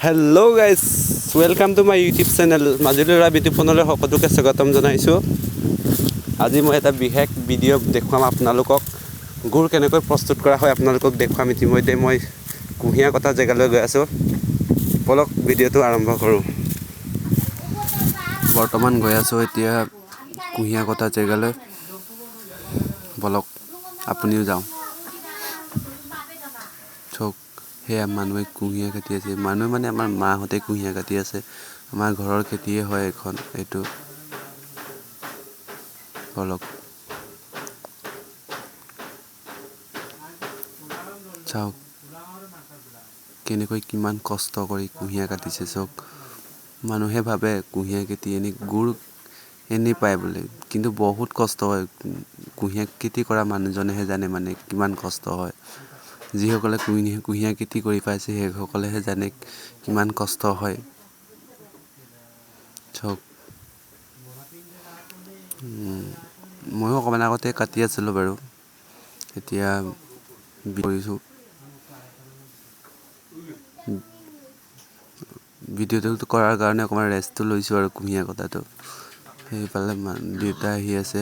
Hello' guys welcome to my YouTube channel মাজুলীৰ বিতুপনলৈ সকলোকে স্বাগতম জনাইছোঁ। আজি মই এটা বিশেষ ভিডিঅ' দেখুৱাম আপোনালোকক। গুড় কেনেকৈ প্ৰস্তুত কৰা হয় আপোনালোকক দেখুৱাম। ইতিমধ্যে মই কুঁহিয়াৰ কটা জেগালৈ গৈ আছোঁ। বলক ভিডিঅ'টো আৰম্ভ কৰোঁ। বৰ্তমান গৈ আছোঁ এতিয়া কুঁহিয়াৰ কটা জেগালৈ। বলক আপুনিও যাওঁ। চক সেয়া মানুহে কুঁহিয়াৰ কাটি আছে। মানুহে মানে আমাৰ মাহঁতে কুঁহিয়াৰ কাটি আছে। আমাৰ ঘৰৰ খেতিয়ে হয় এখন এইটো। বলক চাওক কেনেকৈ কিমান কষ্ট কৰি কুঁহিয়াৰ কাটিছে। চাওক মানুহে ভাবে কুঁহিয়াৰ খেতি এনেই গুড় এনেই পায় বুলি, কিন্তু বহুত কষ্ট হয়। কুঁহিয়াৰ খেতি কৰা মানুহজনেহে জানে মানে কিমান কষ্ট হয়। যিসকলে কুঁহিয়াৰ খেতি কৰি পাইছে সেইসকলেহে জানে কিমান কষ্ট হয়। চাওক ময়ো অকণমান আগতে কাটি আছিলোঁ বাৰু, এতিয়া কৰিছোঁ। ভিডিঅ'টো কৰাৰ কাৰণে অকণমান ৰেষ্টটো লৈছোঁ আৰু কুঁহিয়াৰ কটাটো। সেইফালে দেউতা আহি আছে।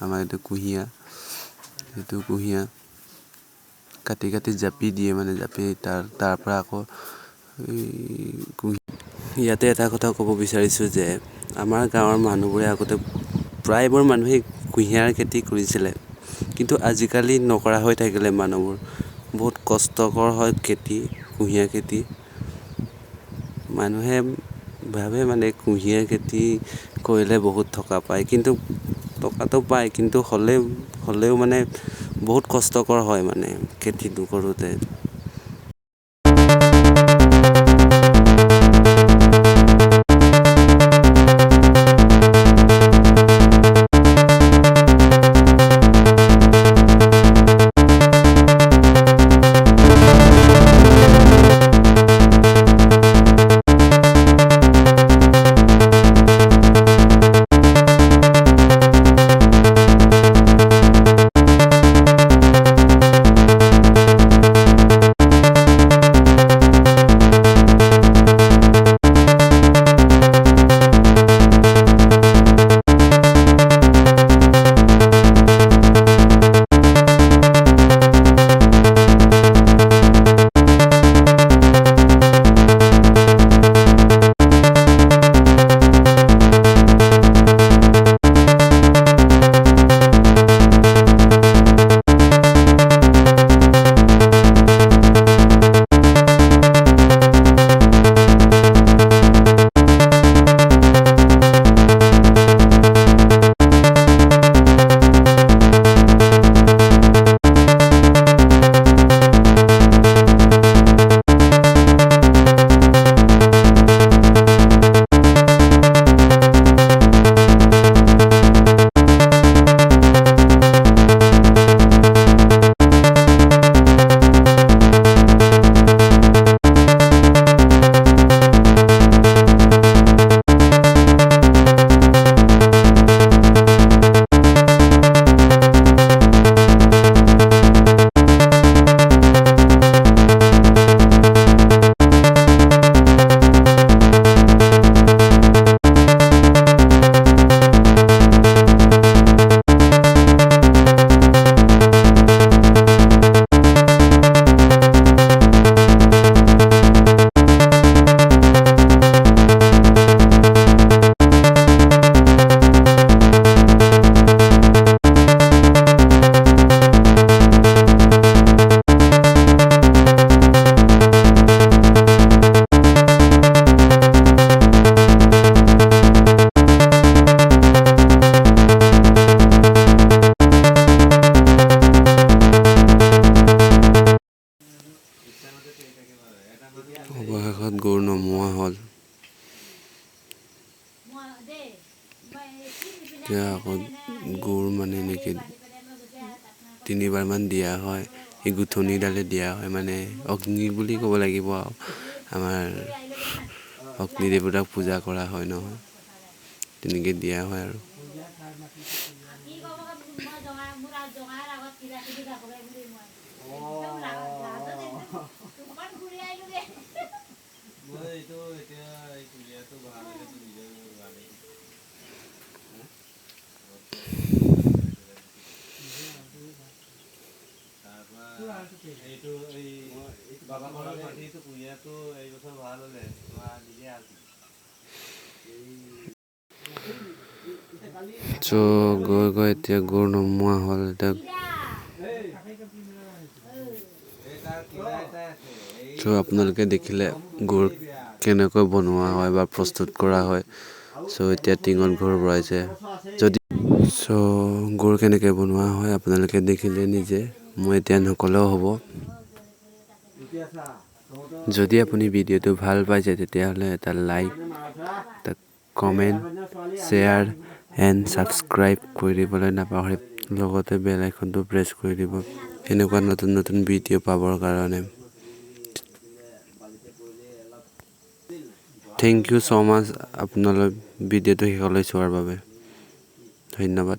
আমাৰ এইটো কুঁহিয়াৰ, সেইটো কুঁহিয়াৰ কাটি কাটি জাপি দিয়ে, মানে জাপি তাৰ পৰা আকৌ ইয়াতে এটা কথা ক'ব বিচাৰিছোঁ যে আমাৰ গাঁৱৰ মানুহবোৰে আগতে প্ৰায়বোৰ মানুহেই কুঁহিয়াৰ খেতি কৰিছিলে, কিন্তু আজিকালি নকৰা হৈ থাকিলে মানুহবোৰ। বহুত কষ্টকৰ হয় খেতি, কুঁহিয়াৰ খেতি। মানুহে ভাবে মানে কুঁহিয়াৰ খেতি কৰিলে বহুত টকা পায়, কিন্তু টকাটো পায়, কিন্তু হ'লেও মানে বহুত কষ্টকৰ হয় মানে খেতিটো কৰোঁতে। অৱশেষত গুড় নমোৱা হ'ল। এতিয়া আকৌ গুড় মানে এনেকৈ 3বাৰমান দিয়া হয়। সেই গুঠনিডালে দিয়া হয়, মানে অগ্নি বুলি ক'ব লাগিব আৰু। আমাৰ অগ্নি দেৱতাক পূজা কৰা হয় নহয়, তেনেকৈ দিয়া হয় আৰু। চ' গৈ গৈ এতিয়া গুড় নমোৱা হ'ল। এতিয়া চ' আপোনালোকে দেখিলে গুড় কেনেকৈ বনোৱা হয় বা প্ৰস্তুত কৰা হয়। চ' এতিয়া টিঙত গুড় ভৰাইছে। গুড় কেনেকৈ বনোৱা হয় আপোনালোকে দেখিলে নিজে, মই এতিয়া নকলেও হ'ব। যদি আপুনি ভিডিঅ'টো ভাল পাইছে তেতিয়াহ'লে এটা লাইক, এটা কমেণ্ট, শ্বেয়াৰ এণ্ড ছাবস্ক্ৰাইব কৰি দিবলৈ নাপাহৰিব। লগতে বেল আইকনটো প্ৰেছ কৰি দিব এনেকুৱা নতুন নতুন ভিডিঅ' পাবৰ কাৰণে। থেংক ইউ ছ' মাছ আপোনালোক ভিডিঅ'টো শেষলৈ চোৱাৰ বাবে। ধন্যবাদ।